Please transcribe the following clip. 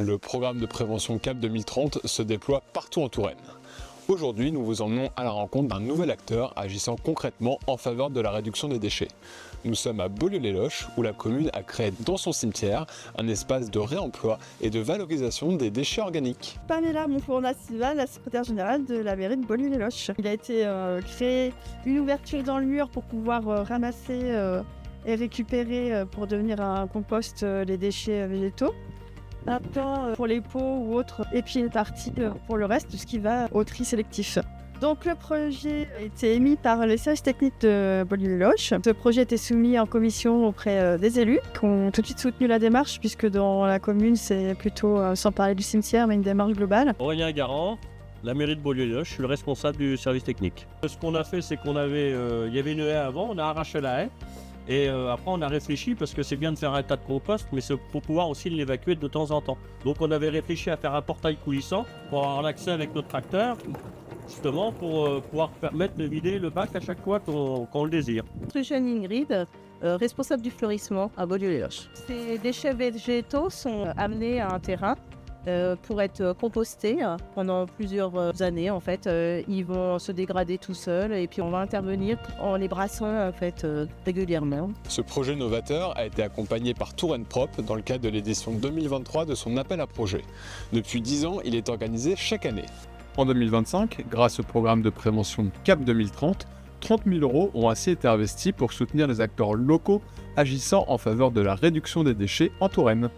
Le programme de prévention CAP 2030 se déploie partout en Touraine. Aujourd'hui, nous vous emmenons à la rencontre d'un nouvel acteur agissant concrètement en faveur de la réduction des déchets. Nous sommes à Beaulieu-les-Loches, où la commune a créé dans son cimetière un espace de réemploi et de valorisation des déchets organiques. Pamela Montfournacival, la secrétaire générale de la mairie de Beaulieu-les-Loches. Il a été créé une ouverture dans le mur pour pouvoir ramasser et récupérer pour devenir un compost les déchets végétaux. Un temps pour les pots ou autres, et puis une partie pour le reste, tout ce qui va au tri sélectif. Donc le projet a été émis par les services techniques de Beaulieu-les-Loches. Ce projet a été soumis en commission auprès des élus qui ont tout de suite soutenu la démarche, puisque dans la commune, c'est plutôt, sans parler du cimetière, mais une démarche globale. Aurélien Garand, la mairie de Beaulieu-les-Loches, je suis le responsable du service technique. Ce qu'on a fait, c'est il y avait une haie avant, on a arraché la haie. Et après, on a réfléchi, parce que c'est bien de faire un tas de compost, mais c'est pour pouvoir aussi l'évacuer de temps en temps. Donc on avait réfléchi à faire un portail coulissant pour avoir l'accès avec notre tracteur, justement pour pouvoir permettre de vider le bac à chaque fois qu'on le désire. Je suis Ingrid, responsable du fleurissement à Beaulieu-les-Loches. Ces déchets végétaux sont amenés à un terrain pour être compostés pendant plusieurs années. En fait, ils vont se dégrader tout seuls et puis on va intervenir en les brassant en fait, régulièrement. Ce projet novateur a été accompagné par Touraine Propre dans le cadre de l'édition 2023 de son appel à projet. Depuis 10 ans, il est organisé chaque année. En 2025, grâce au programme de prévention CAP 2030, 30 000 € ont ainsi été investis pour soutenir les acteurs locaux agissant en faveur de la réduction des déchets en Touraine.